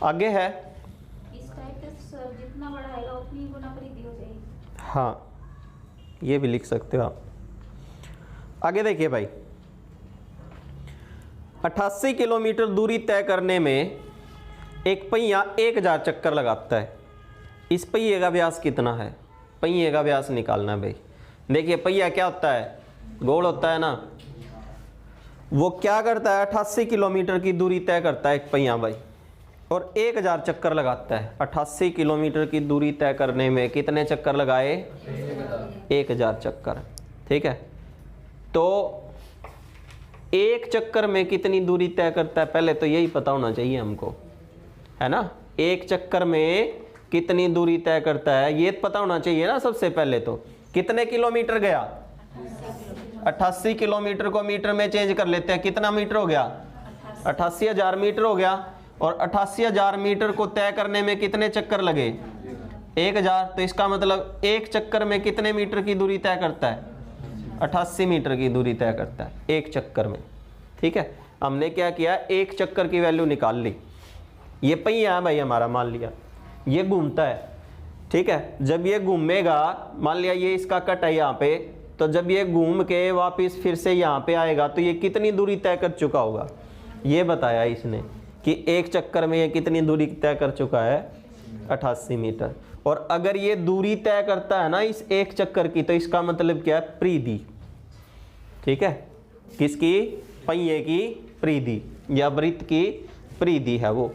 आगे है इस टाइप का जितना बड़ा आएगा उतनी गुना परिधि हो जाएगी। हाँ, ये भी लिख सकते हो आप। आगे देखिए भाई, 88 किलोमीटर दूरी तय करने में एक पहिया 1000 चक्कर लगाता है। इस पहिए का व्यास कितना है? पहिए का व्यास निकालना है भाई। देखिए पहिया क्या होता है, गोल होता है ना। वो क्या करता है, 88 किलोमीटर की दूरी तय करता है एक पहिया भाई, और 1000 चक्कर लगाता है। 88 किलोमीटर की दूरी तय करने में कितने चक्कर लगाए? 1000 चक्कर। ठीक है, तो एक चक्कर में कितनी दूरी तय करता है, पहले तो यही पता होना चाहिए हमको, है ना। एक चक्कर में कितनी दूरी तय करता है ये पता होना चाहिए ना सबसे पहले। तो कितने किलोमीटर गया? 88 किलोमीटर को मीटर में चेंज कर लेते हैं, कितना मीटर हो गया? 88,000 मीटर हो गया। और 88,000 मीटर को तय करने में कितने चक्कर लगे? 1000। तो इसका मतलब एक चक्कर में कितने मीटर की दूरी तय करता है? 88 मीटर की दूरी तय करता है एक चक्कर में। ठीक है, हमने क्या किया, एक चक्कर की वैल्यू निकाल ली। ये पहिया है भाई हमारा, मान लिया ये घूमता है। ठीक है, जब ये घूमेगा, मान लिया ये इसका कट है यहाँ पे, तो जब ये घूम के वापस फिर से यहाँ पे आएगा तो ये कितनी दूरी तय कर चुका होगा, ये बताया इसने कि एक चक्कर में ये कितनी दूरी तय कर चुका है? 88 मीटर। और अगर ये दूरी तय करता है ना इस एक चक्कर की, तो इसका मतलब क्या है? परिधि। ठीक है, किसकी? पहिए की परिधि या वृत्त की परिधि है वो।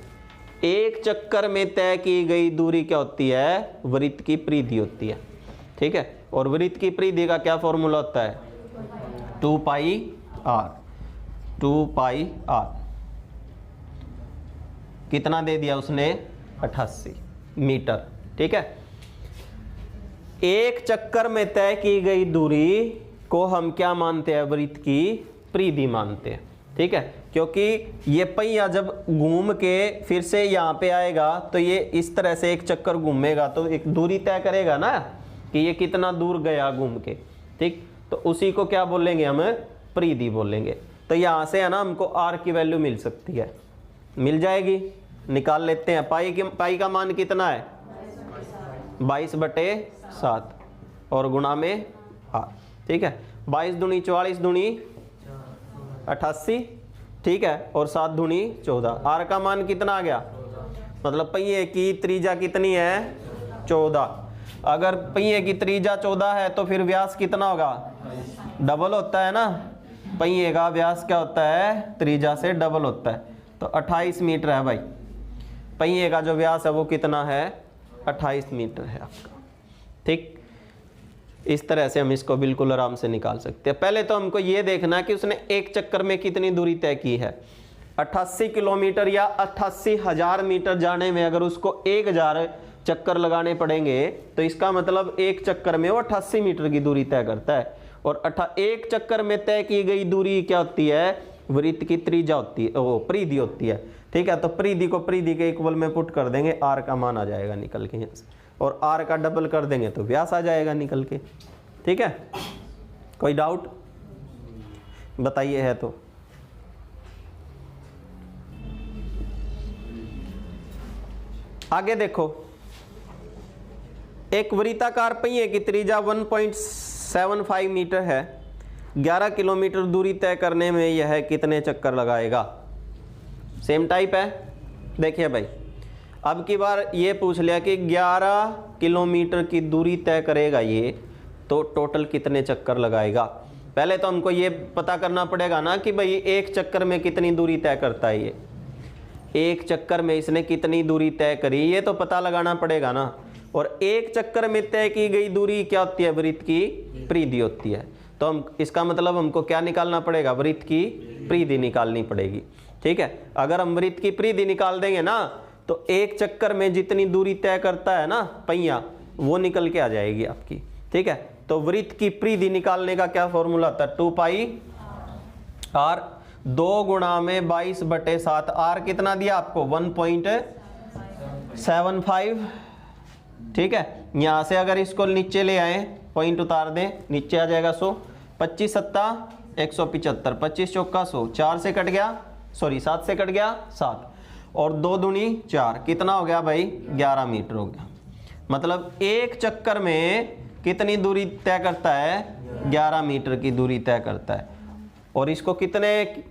एक चक्कर में तय की गई दूरी क्या होती है? वृत्त की परिधि होती है। ठीक है, और वृत्त की परिधि का क्या फॉर्मूला होता है? 2 पाई आर। 2 पाई आर कितना दे दिया उसने? 88 मीटर। ठीक है, एक चक्कर में तय की गई दूरी को हम क्या मानते हैं? वृत्त की परिधि मानते हैं। ठीक है, क्योंकि ये पहिया जब घूम के फिर से यहाँ पे आएगा तो ये इस तरह से एक चक्कर घूमेगा तो एक दूरी तय करेगा ना कि ये कितना दूर गया घूम के। ठीक, तो उसी को क्या बोलेंगे हम? परिधि बोलेंगे। तो यहाँ से है ना हमको आर की वैल्यू मिल सकती है, मिल जाएगी। निकाल लेते हैं। पाई का मान कितना है? 22/7 और गुणा में आर। ठीक है, 22 दूनी 44 दूनी 88। ठीक है, और 7 दूनी 14। आर का मान कितना आ गया? मतलब पहिए की त्रिज्या कितनी है? 14। अगर पहिए की त्रिज्या 14 है तो फिर व्यास कितना होगा? डबल होता है ना। पहिए का व्यास क्या होता है? त्रिज्या से डबल होता है। तो 28 मीटर है भाई। पहिए का जो व्यास है वो कितना है? 28 मीटर है आपका। ठीक, इस तरह से हम इसको बिल्कुल आराम से निकाल सकते हैं। पहले तो हमको ये देखना है कि उसने एक चक्कर में कितनी दूरी तय की है। 88 किलोमीटर या 88,000 मीटर जाने में अगर उसको 1000 चक्कर लगाने पड़ेंगे तो इसका मतलब एक चक्कर में वो 88 मीटर की दूरी तय करता है। और एक चक्कर में तय की गई दूरी क्या होती है? वृत्त की त्रिज्या होती है, वो परिधि होती है। ठीक है, तो परिधि को परिधि के इक्वल में पुट कर देंगे, आर का मान आ जाएगा निकल के यहाँ से, और आर का डबल कर देंगे तो व्यास आ जाएगा निकल के। ठीक है, कोई डाउट बताइए है तो। आगे देखो, एक वृत्ताकार पहिए की त्रिज्या 1.75 मीटर है। 11 किलोमीटर दूरी तय करने में यह कितने चक्कर लगाएगा? सेम टाइप है। देखिए भाई, अब की बार ये पूछ लिया कि 11 किलोमीटर की दूरी तय करेगा ये, तो टोटल कितने चक्कर लगाएगा। पहले तो हमको ये पता करना पड़ेगा ना कि भाई एक चक्कर में कितनी दूरी तय करता है ये। एक चक्कर में इसने कितनी दूरी तय करी ये तो पता लगाना पड़ेगा ना। और एक चक्कर में तय की गई दूरी क्या होती है? वृत्त की परिधि होती है। तो हम इसका मतलब हमको क्या निकालना पड़ेगा? वृत्त की परिधि निकालनी पड़ेगी। ठीक है, अगर हम वृत्त की परिधि निकाल देंगे ना तो एक चक्कर में जितनी दूरी तय करता है ना पहिया, वो निकल के आ जाएगी आपकी। ठीक है, तो वृत्त की परिधि निकालने का क्या फॉर्मूला था? 2 पाई आर। 2 गुणा में 22/7। आर कितना दिया आपको? 1.75। ठीक है, यहां से अगर इसको नीचे ले आए, पॉइंट उतार दें, नीचे आ जाएगा 100। 25 सत्ता 175, 25 चौका 100, 4 से कट गया, सॉरी 7 से कट गया 7, और 2 दूनी 4, कितना हो गया भाई 11 मीटर हो गया। मतलब एक चक्कर में कितनी दूरी तय करता है, 11 मीटर की दूरी तय करता है। और इसको कितने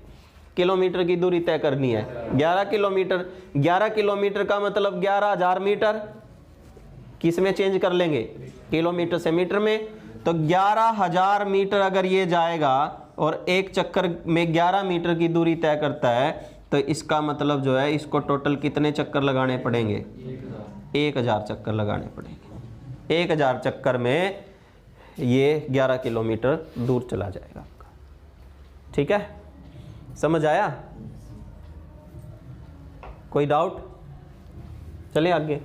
किलोमीटर की दूरी तय करनी है, 11 किलोमीटर। 11 किलोमीटर का मतलब 11,000 मीटर, किस में चेंज कर लेंगे, किलोमीटर से मीटर में। तो 11,000 मीटर अगर ये जाएगा और एक चक्कर में 11 मीटर की दूरी तय करता है, तो इसका मतलब जो है इसको टोटल कितने चक्कर लगाने पड़ेंगे, 1,000 चक्कर लगाने पड़ेंगे। 1,000 चक्कर में ये 11 किलोमीटर दूर चला जाएगा आपका। ठीक है, समझ आया? कोई डाउट? चलिए आगे।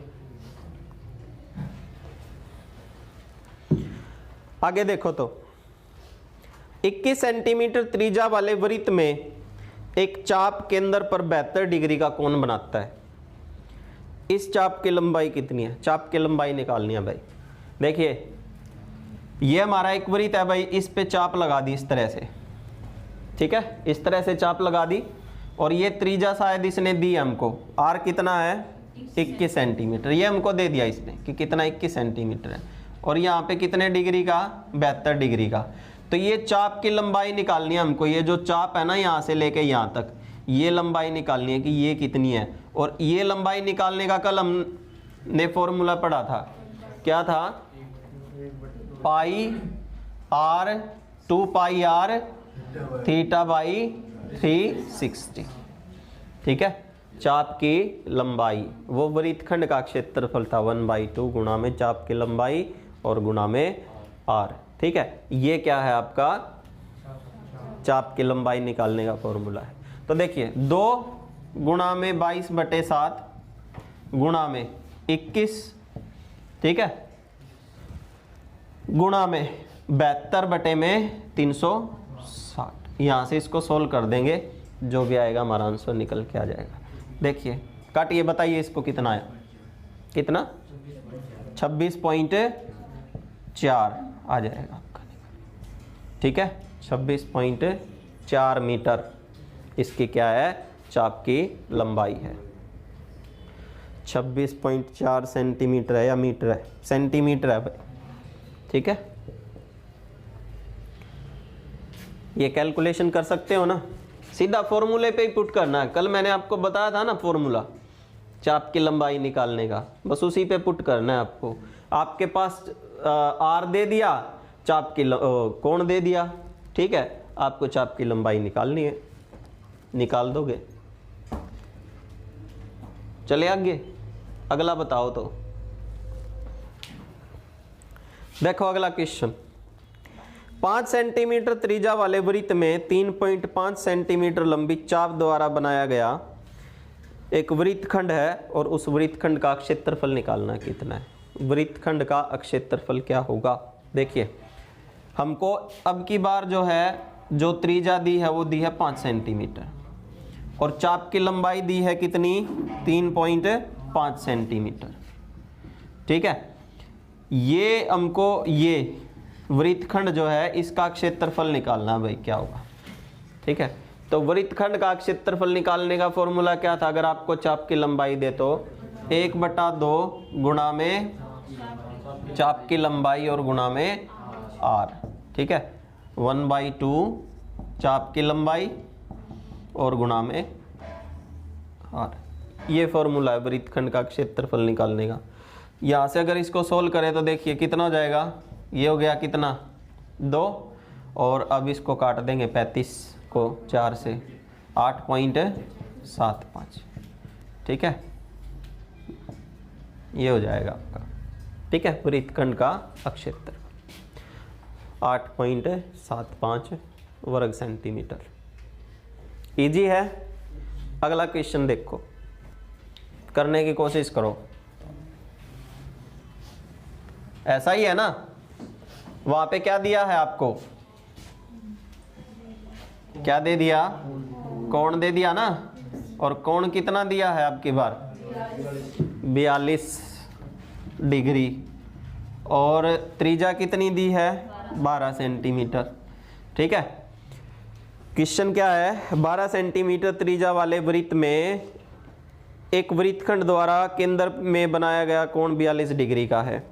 आगे देखो तो 21 सेंटीमीटर त्रिज्या वाले वृत्त में एक चाप केंद्र पर 72 डिग्री का कोण बनाता है। इस चाप की लंबाई कितनी है? चाप की लंबाई निकालनी है भाई। देखिए ये हमारा एक वृत्त है भाई, इस पे चाप लगा दी इस तरह से, ठीक है, इस तरह से चाप लगा दी। और ये त्रिज्या शायद इसने दी हमको, आर कितना है 21 सेंटीमीटर, ये हमको दे दिया इसने कि कितना 21 सेंटीमीटर है। और यहाँ पे कितने डिग्री का, 72 डिग्री का। तो ये चाप की लंबाई निकालनी है हमको, ये जो चाप है ना यहाँ से लेके यहाँ तक, ये लंबाई निकालनी है कि ये कितनी है। और ये लंबाई निकालने का कल हमने फॉर्मूला पढ़ा था, क्या था, pi R 2 pi R theta by 360। ठीक है, चाप की लंबाई, वो वृत्तखंड का क्षेत्रफल था 1/2 गुणा में चाप की लंबाई और गुणा में आर। ठीक है, ये क्या है आपका चाप की लंबाई निकालने का फॉर्मूला है। तो देखिए 2 गुणा में 22/7 गुणा में 21, ठीक है, गुणा में 72/360। यहाँ से इसको सोल्व कर देंगे, जो भी आएगा हमारा आंसर निकल के आ जाएगा। देखिए काटिए, बताइए इसको कितना आया, कितना 26.4 आ जाएगा आपका। ठीक है, 26.4 मीटर इसकी क्या है, चाप की लंबाई है। 26.4 सेंटीमीटर है या मीटर है, सेंटीमीटर है भाई। ठीक है, ये कैलकुलेशन कर सकते हो ना, सीधा फॉर्मूले पे ही पुट करना है। कल मैंने आपको बताया था ना फॉर्मूला चाप की लंबाई निकालने का, बस उसी पे पुट करना है आपको। आपके पास आर दे दिया, चाप की कोण दे दिया, ठीक है, आपको चाप की लंबाई निकालनी है, निकाल दोगे। चले आगे, अगला बताओ। तो देखो अगला क्वेश्चन, 5 सेंटीमीटर त्रिज्या वाले वृत्त में 3.5 सेंटीमीटर लंबी चाप द्वारा बनाया गया एक वृत्तखंड है और उस वृत्तखंड का क्षेत्रफल निकालना कितना है। वृत्तखंड का क्षेत्रफल क्या होगा? देखिए हमको अब की बार जो है, जो त्रिज्या दी है वो दी है 5 सेंटीमीटर और चाप की लंबाई दी है कितनी, 3.5 सेंटीमीटर। ठीक है, ये हमको ये वृत्तखंड जो है इसका क्षेत्रफल निकालना है भाई, क्या होगा। ठीक है, तो वृत्तखंड का क्षेत्रफल निकालने का फॉर्मूला क्या था, अगर आपको चाप की लंबाई दे तो 1/2 गुणा में चाप की लंबाई और गुणा में आर। ठीक है, 1/2 चाप की लंबाई और गुणा में आर, ये फॉर्मूला है वृत्तखंड का क्षेत्रफल निकालने का। यहाँ से अगर इसको सोल्व करें तो देखिए कितना हो जाएगा, ये हो गया कितना 2, और अब इसको काट देंगे 35 को 4 से, 8.75। ठीक है, ये हो जाएगा आपका। ठीक है, वृत्तखंड का क्षेत्रफल 8.75 वर्ग सेंटीमीटर। इजी है। अगला क्वेश्चन देखो, करने की कोशिश करो। ऐसा ही है ना, वहां पे क्या दिया है आपको, क्या दे दिया, कोण दे दिया ना, और कोण कितना दिया है आपकी बार 42 डिग्री, और त्रिज्या कितनी दी है 12 सेंटीमीटर। ठीक है, क्वेश्चन क्या है, 12 सेंटीमीटर त्रिज्या वाले वृत्त में एक वृत्तखंड द्वारा केंद्र में बनाया गया कोण 42 डिग्री का है।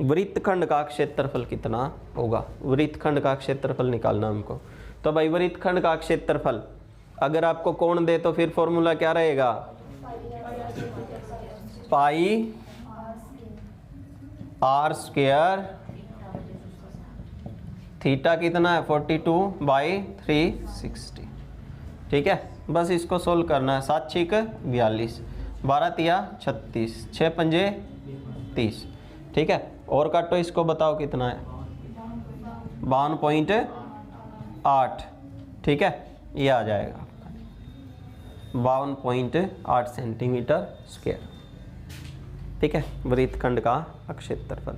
वृत्तखंड का क्षेत्रफल कितना होगा? वृत्तखंड का क्षेत्रफल निकालना हमको। तो भाई वृत्तखंड का क्षेत्रफल अगर आपको कोण दे तो फिर फॉर्मूला क्या रहेगा? पाई आर स्क्वायर, थीटा कितना है 42/360। ठीक है, बस इसको सोल्व करना है। 7 6 42, 12 तिया 36, 6 पंजे 30। ठीक है, और काटो इसको, बताओ कितना है? 52.8। ठीक है, ये आ जाएगा 52.8 सेंटीमीटर स्क्वायर। ठीक है, वृत्तखंड का क्षेत्रफल।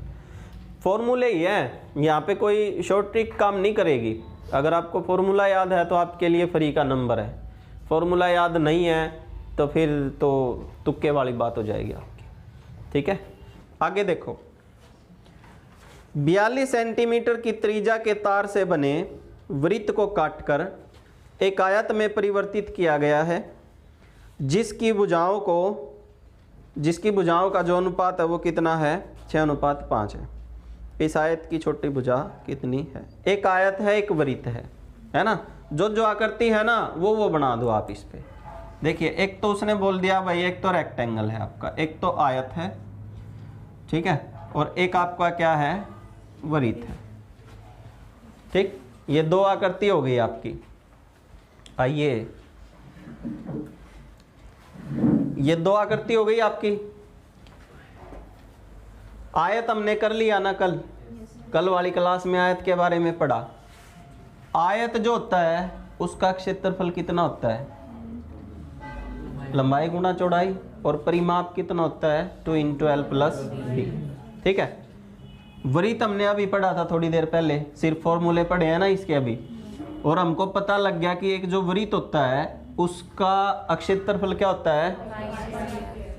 फॉर्मूले ही है, यहाँ पे कोई शॉर्ट ट्रिक काम नहीं करेगी। अगर आपको फॉर्मूला याद है तो आपके लिए फ्री का नंबर है, फॉर्मूला याद नहीं है तो फिर तो तुक्के वाली बात हो जाएगी आपकी। ठीक है, आगे देखो। 42 सेंटीमीटर की त्रिज्या के तार से बने वृत्त को काटकर एक आयत में परिवर्तित किया गया है, जिसकी भुजाओं का जो अनुपात है वो कितना है? 6:5 है। इस आयत की छोटी भुजा कितनी है? एक आयत है, एक वृत्त है ना? जो आकृति है ना वो बना दो आप इस पे। देखिए, एक तो उसने बोल दिया भाई, एक तो रेक्टेंगल है आपका, एक तो आयत है, ठीक है, और एक आपका क्या है? वृत्त है। ठीक, ये 2 आकृति हो गई आपकी। आइए, ये 2 आकृति हो गई आपकी। आयत हमने कर लिया ना, कल वाली क्लास में आयत के बारे में पढ़ा। आयत जो होता है उसका क्षेत्रफल कितना होता है? लंबाई गुना चौड़ाई, और परिमाप कितना होता है? 2 × L + B। ठीक है, वृत्त हमने अभी पढ़ा था थोड़ी देर पहले, सिर्फ फॉर्मूले पढ़े हैं ना इसके अभी, और हमको पता लग गया कि एक जो वृत्त होता है उसका क्षेत्रफल क्या होता है?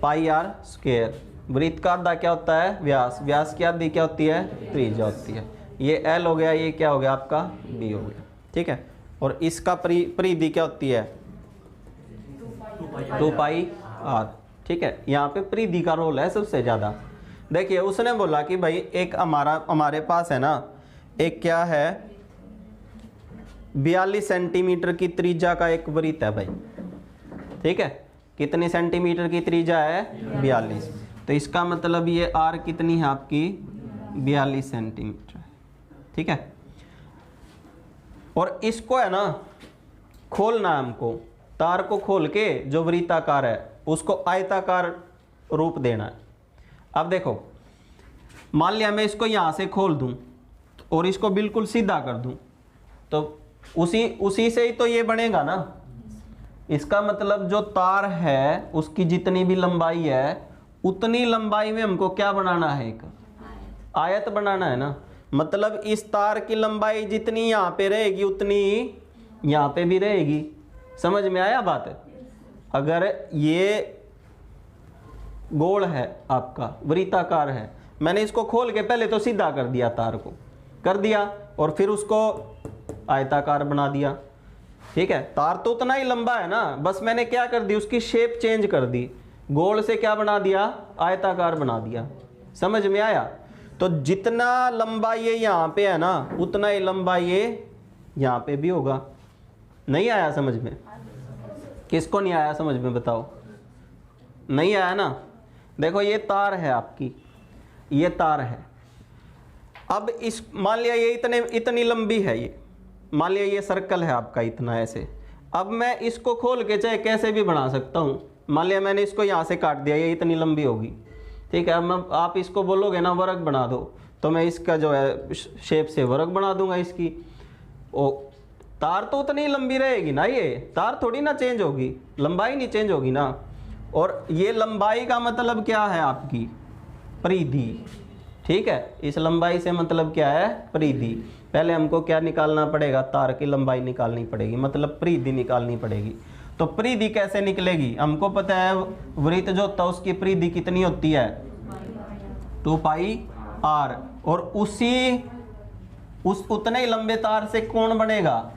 पाई r स्क्वायर। वृत्त का आधा क्या होता है? व्यास। व्यास की आधी क्या होती है? त्रिज्या होती है। ये L हो गया, ये क्या हो गया आपका? B हो गया। ठीक है, और इसका परिधि क्या होती है? 2 पाई r। ठीक है, यहाँ पे परिधि का रोल है सबसे ज़्यादा। देखिए, उसने बोला कि भाई एक हमारे पास है ना, एक क्या है? 42 सेंटीमीटर की त्रिज्या का एक वृत्त है भाई। ठीक है, कितनी सेंटीमीटर की त्रिज्या है? 42। तो इसका मतलब ये r कितनी है आपकी? 42 सेंटीमीटर। ठीक है, और इसको है ना खोलना है हमको, तार को खोल के जो वृत्ताकार है उसको आयताकार रूप देना है। अब देखो, मान लिया मैं इसको यहाँ से खोल दूं और इसको बिल्कुल सीधा कर दूं, तो उसी से ही तो ये बनेगा ना। इसका मतलब जो तार है उसकी जितनी भी लंबाई है उतनी लंबाई में हमको क्या बनाना है? एक आयत बनाना है ना। मतलब इस तार की लंबाई जितनी यहाँ पे रहेगी उतनी यहाँ पे भी रहेगी। समझ में आया बात? अगर ये गोल है आपका, वृत्ताकार है, मैंने इसको खोल के पहले तो सीधा कर दिया, तार को कर दिया, और फिर उसको आयताकार बना दिया। ठीक है, तार तो उतना ही लंबा है ना, बस मैंने क्या कर दी? उसकी शेप चेंज कर दी, गोल से क्या बना दिया? आयताकार बना दिया। समझ में आया? तो जितना लंबा ये यहाँ पे है ना उतना ही लंबा ये यहाँ पे भी होगा। नहीं आया समझ में? किसको नहीं आया समझ में? बताओ। नहीं आया ना? देखो, ये तार है आपकी, ये तार है। अब इस मान लिया ये इतनी लंबी है, ये मान लिया ये सर्कल है आपका इतना ऐसे। अब मैं इसको खोल के चाहे कैसे भी बना सकता हूँ। मान लिया मैंने इसको यहाँ से काट दिया, ये इतनी लंबी होगी। ठीक है, अब आप इसको बोलोगे ना वर्ग बना दो, तो मैं इसका जो है शेप से वर्ग बना दूंगा इसकी। ओ, तार तो उतनी लंबी रहेगी ना, ये तार थोड़ी ना चेंज होगी, लंबाई नहीं चेंज होगी ना। और ये लंबाई का मतलब क्या है आपकी? परिधि। ठीक है, इस लंबाई से मतलब क्या है? परिधि। पहले हमको क्या निकालना पड़ेगा? तार की लंबाई निकालनी पड़ेगी, मतलब परिधि निकालनी पड़ेगी। तो परिधि कैसे निकलेगी? हमको पता है वृत्त जो होता है उसकी परिधि कितनी होती है? 2 पाई r। और उतने ही लंबे तार से कोण बनेगा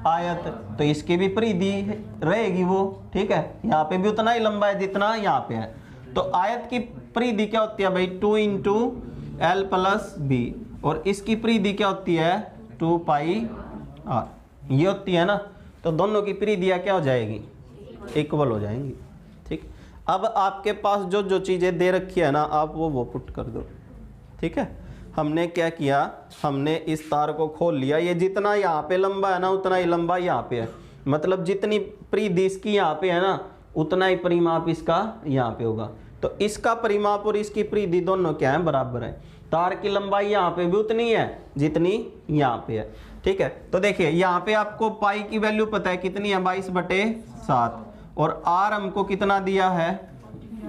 आयत, तो इसकी भी परिधि रहेगी वो, ठीक है। यहाँ पे भी उतना ही लंबा है जितना यहाँ पे है। तो आयत की परिधि क्या होती है भाई, 2 इंटू एल प्लस बी, और इसकी परिधि क्या होती है 2 पाई आर, ये होती है ना। तो दोनों की परिधियाँ क्या हो जाएगी, इक्वल हो जाएंगी, ठीक। अब आपके पास जो जो चीज़ें दे रखी है ना, आप वो पुट कर दो, ठीक है। हमने क्या किया, हमने इस तार को खोल लिया, ये जितना यहाँ पे लंबा है ना उतना ही लंबा यहाँ पे है, मतलब जितनी परिधि इसकी यहाँ पे है ना उतना ही परिमाप इसका यहाँ पे होगा। तो इसका परिमाप और इसकी परिधि दोनों क्या है, बराबर है। तार की लंबाई यहाँ पे भी उतनी है जितनी यहाँ पे है, ठीक है। तो देखिए यहाँ पे आपको पाई की वैल्यू पता है कितनी है, 22/7, और आर हमको कितना दिया है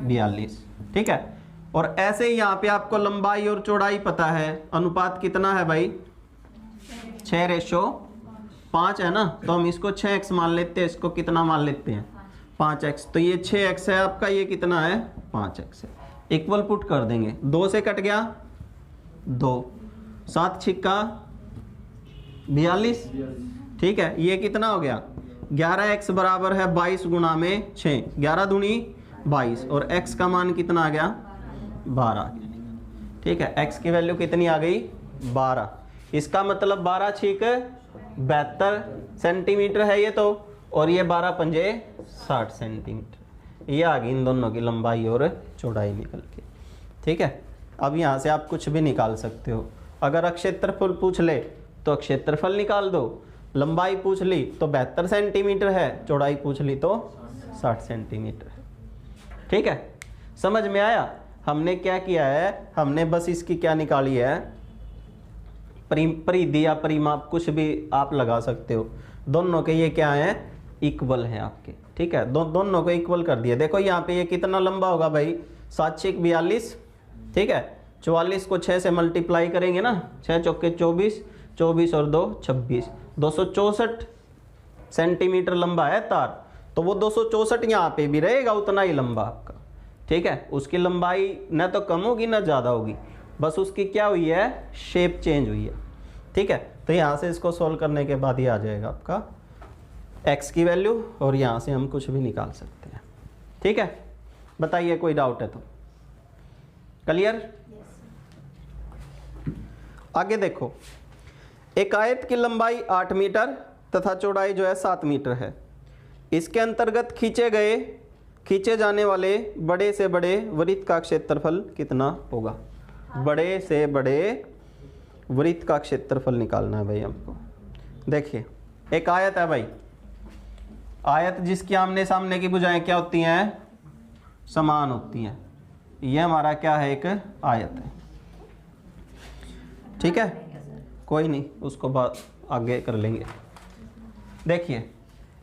42, ठीक है। और ऐसे ही यहाँ पे आपको लंबाई और चौड़ाई पता है, अनुपात कितना है भाई 6:5 है ना। तो हम इसको 6x मान लेते हैं, इसको कितना मान लेते हैं 5x। तो ये 6x है आपका, ये कितना है 5x है। इक्वल पुट कर देंगे, 2 से कट गया 2, 7 छिक्का 42, ठीक है। ये कितना हो गया 11x बराबर है 22 गुणा में 6, 11 दूनी 22, और x का मान कितना आ गया 12, ठीक है। x की वैल्यू कितनी आ गई 12, इसका मतलब 12 छिक 72 सेंटीमीटर है ये तो, और ये 12 पंजे 60 सेंटीमीटर। ये आ गई इन दोनों की लंबाई और चौड़ाई निकल के, ठीक है। अब यहाँ से आप कुछ भी निकाल सकते हो। अगर क्षेत्रफल पूछ ले तो क्षेत्रफल निकाल दो, लंबाई पूछ ली तो 72 सेंटीमीटर है, चौड़ाई पूछ ली तो 60 सेंटीमीटर है, ठीक है। समझ में आया। हमने क्या किया है, हमने बस इसकी क्या निकाली है, परिधि या परिमाप कुछ भी आप लगा सकते हो। दोनों के ये क्या है, इक्वल है आपके, ठीक है। दोनों को इक्वल कर दिया। देखो यहाँ पे ये कितना लंबा होगा भाई 7 छिक 42, ठीक है। 44 को 6 से मल्टीप्लाई करेंगे ना, 6 चौके 24, 24 और 2 26, 264 सेंटीमीटर लंबा है तार। तो वो 264 यहाँ पे भी रहेगा उतना ही लंबा आपका, ठीक है। उसकी लंबाई न तो कम होगी ना ज़्यादा होगी, बस उसकी क्या हुई है, शेप चेंज हुई है, ठीक है। तो यहाँ से इसको सोल्व करने के बाद ये आ जाएगा आपका x की वैल्यू, और यहाँ से हम कुछ भी निकाल सकते हैं, ठीक है। बताइए कोई डाउट है तो। क्लियर। आगे देखो, एक आयत की लंबाई 8 मीटर तथा चौड़ाई जो है 7 मीटर है। इसके अंतर्गत खींचे जाने वाले बड़े से बड़े वृत्त का क्षेत्रफल कितना होगा। बड़े से बड़े वृत्त का क्षेत्रफल निकालना है भाई हमको। देखिए एक आयत है भाई, आयत जिसकी आमने सामने की भुजाएं क्या होती हैं, समान होती हैं। यह हमारा क्या है, एक आयत है, ठीक है। कोई नहीं, उसको बात आगे कर लेंगे। देखिए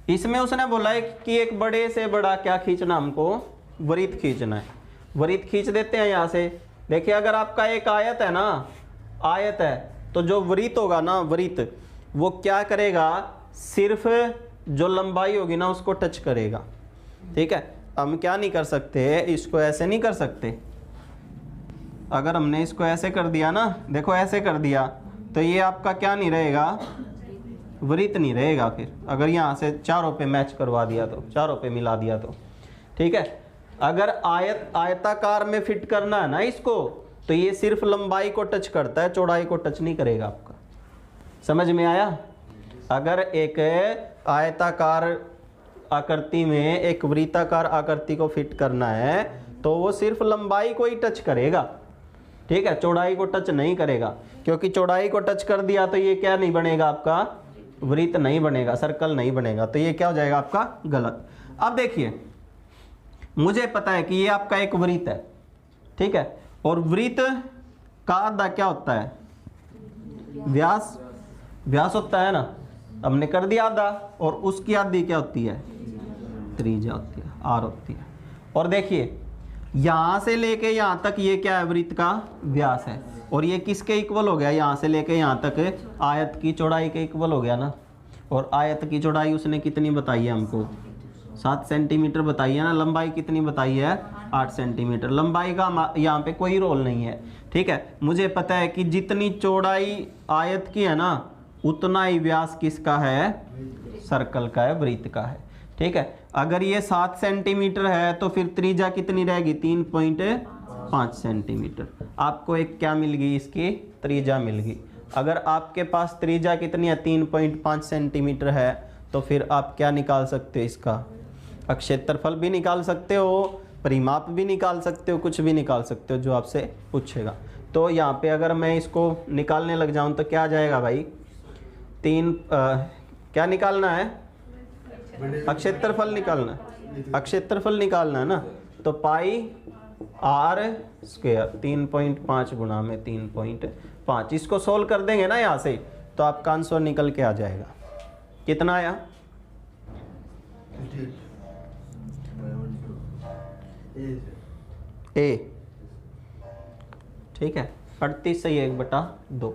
इसमें उसने बोला है कि एक बड़े से बड़ा क्या खींचना, हमको वृत्त खींचना है। वृत्त खींच देते हैं यहाँ से। देखिए अगर आपका एक आयत है ना, आयत है, तो जो वृत्त होगा ना, वृत्त वो क्या करेगा, सिर्फ जो लंबाई होगी ना उसको टच करेगा, ठीक है। हम क्या नहीं कर सकते, इसको ऐसे नहीं कर सकते। अगर हमने इसको ऐसे कर दिया ना, देखो ऐसे कर दिया, तो ये आपका क्या नहीं रहेगा, वृत्त नहीं रहेगा। फिर अगर यहाँ से चारों पे मैच करवा दिया तो, चारों पे मिला दिया तो, ठीक है। अगर आयताकार में फिट करना है ना इसको, तो ये सिर्फ लंबाई को टच करता है, चौड़ाई को टच नहीं करेगा आपका। समझ में आया। अगर एक आयताकार आकृति में एक वृत्ताकार आकृति को फिट करना है तो वो सिर्फ लंबाई को ही टच करेगा, ठीक है, चौड़ाई को टच नहीं करेगा। क्योंकि चौड़ाई को टच कर दिया तो ये क्या नहीं बनेगा, आपका वृत्त नहीं बनेगा, सर्कल नहीं बनेगा। तो ये क्या हो जाएगा आपका गलत। अब देखिए मुझे पता है कि ये आपका एक वृत्त है, ठीक है, और वृत्त का आधा क्या होता है, व्यास, व्यास होता है ना। हमने कर दिया आधा, और उसकी आधी क्या होती है, त्रिज्या होती है, आर होती है। और देखिए यहाँ से लेके यहाँ तक ये क्या है, वृत्त का व्यास है, और ये किसके इक्वल हो गया, यहाँ से लेके यहाँ तक आयत की चौड़ाई के इक्वल हो गया ना। और आयत की चौड़ाई उसने कितनी बताई है हमको, 7 सेंटीमीटर बताई है ना। लंबाई कितनी बताई है, 8 सेंटीमीटर। लंबाई का यहाँ पे कोई रोल नहीं है, ठीक है। मुझे पता है कि जितनी चौड़ाई आयत की है ना उतना ही व्यास किसका है, सर्कल का है, वृत्त का है। ठीक है, अगर ये 7 सेंटीमीटर है तो फिर त्रिज्या कितनी रहेगी, 3.5 सेंटीमीटर। आपको एक क्या मिल गई, इसकी त्रिज्या मिल गई। अगर आपके पास त्रिज्या कितनी है, 3.5 सेंटीमीटर है, तो फिर आप क्या निकाल सकते हो, इसका क्षेत्रफल भी निकाल सकते हो, परिमाप भी निकाल सकते हो, कुछ भी निकाल सकते हो जो आपसे पूछेगा। तो यहाँ पे अगर मैं इसको निकालने लग जाऊँ तो क्या आ जाएगा भाई, क्या निकालना है, क्षेत्रफल निकालना है, क्षेत्रफल निकालना है ना। तो पाई आर स्क्वायर 3.5 गुणा में 3.5, इसको सोल्व कर देंगे ना यहाँ से, तो आपका आंसर निकल के आ जाएगा। कितना आया, ए, ठीक है, 38 से 1/2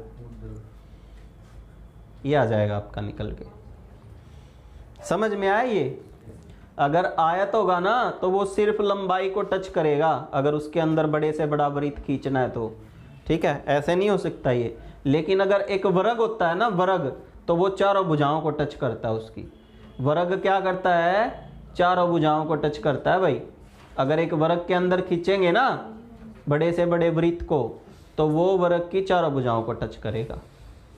ये आ जाएगा आपका निकल के। समझ में आया ये? अगर आयत होगा ना तो वो सिर्फ लंबाई को टच करेगा, अगर उसके अंदर बड़े से बड़ा वृत्त खींचना है तो। ठीक है, ऐसे नहीं हो सकता ये। लेकिन अगर एक वर्ग होता है ना, वर्ग, तो वो चारों भुजाओं को टच करता है उसकी। वर्ग क्या करता है, चारों भुजाओं को टच करता है भाई। अगर एक वर्ग के अंदर खींचेंगे ना बड़े से बड़े वृत्त को, तो वो वर्ग की चारों भुजाओं को टच करेगा।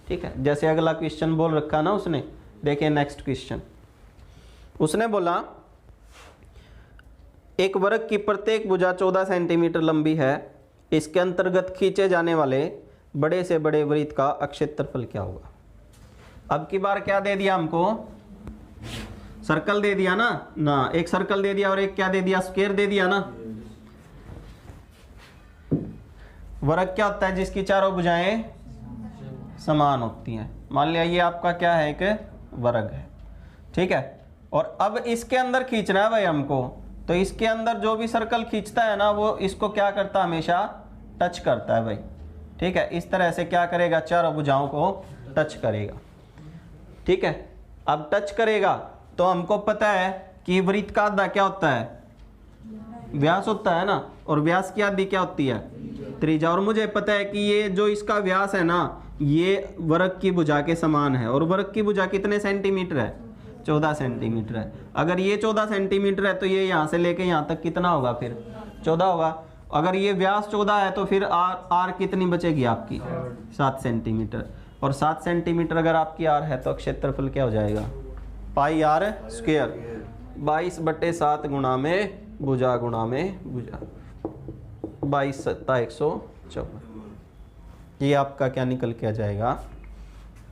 ठीक है, जैसे अगला क्वेश्चन बोल रखा ना उसने, देखिए नेक्स्ट क्वेश्चन। उसने बोला एक वर्ग की प्रत्येक भुजा 14 सेंटीमीटर लंबी है, इसके अंतर्गत खींचे जाने वाले बड़े से बड़े वृत्त का क्षेत्रफल क्या होगा। अब की बार क्या दे दिया हमको, सर्कल दे दिया ना, एक सर्कल दे दिया और एक क्या दे दिया, स्क्वायर दे दिया ना। वर्ग क्या होता है, जिसकी चारों भुजाएं समान होती हैं। मान लिया ये आपका क्या है, एक वर्ग है। ठीक है, और अब इसके अंदर खींचना है भाई हमको, तो इसके अंदर जो भी सर्कल खींचता है ना वो इसको क्या करता है, हमेशा टच करता है भाई। ठीक है, इस तरह से क्या करेगा, चारों भुजाओं को टच करेगा। ठीक है, अब टच करेगा तो हमको पता है कि वृत्त का आधा क्या होता है, व्यास होता है ना, और व्यास की आधी क्या होती है, त्रिज्या। और मुझे पता है कि ये जो इसका व्यास है ना, ये वर्ग की भुजा के समान है। और वर्ग की भुजा कितने सेंटीमीटर है, 14 सेंटीमीटर है। अगर ये 14 सेंटीमीटर है तो ये यहाँ से लेके यहाँ तक कितना होगा, फिर 14 होगा। अगर ये व्यास 14 है तो फिर आर कितनी बचेगी आपकी, 7 सेंटीमीटर। और 7 सेंटीमीटर अगर आपकी आर है तो क्षेत्रफल क्या हो जाएगा, पाई आर स्क्वायर 22/7 गुणा में भुजा गुणा में भुजा, 22 × 114। ये आपका क्या निकल के आ जाएगा,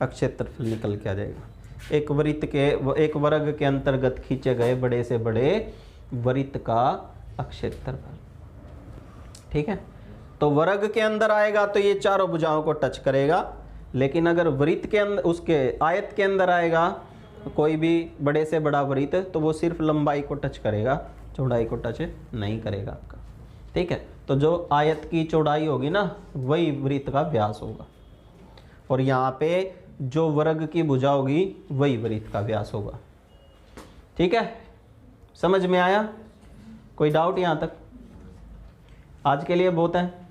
क्षेत्रफल निकल के आ जाएगा। एक वृत्त के, एक वर्ग के अंतर्गत खींचे गए बड़े से बड़े वृत्त का क्षेत्रफल। ठीक है, तो वर्ग के अंदर आएगा तो ये चारों भुजाओं को टच करेगा। लेकिन अगर वृत्त के अंदर, उसके आयत के अंदर आएगा कोई भी बड़े से बड़ा वृत्त, तो वो सिर्फ लंबाई को टच करेगा, चौड़ाई को टच नहीं करेगा आपका। ठीक है, तो जो आयत की चौड़ाई होगी ना वही वृत्त का व्यास होगा, और यहाँ पे जो वर्ग की भुजा होगी वही वृत्त का व्यास होगा। ठीक है, समझ में आया, कोई डाउट यहाँ तक? आज के लिए बहुत है।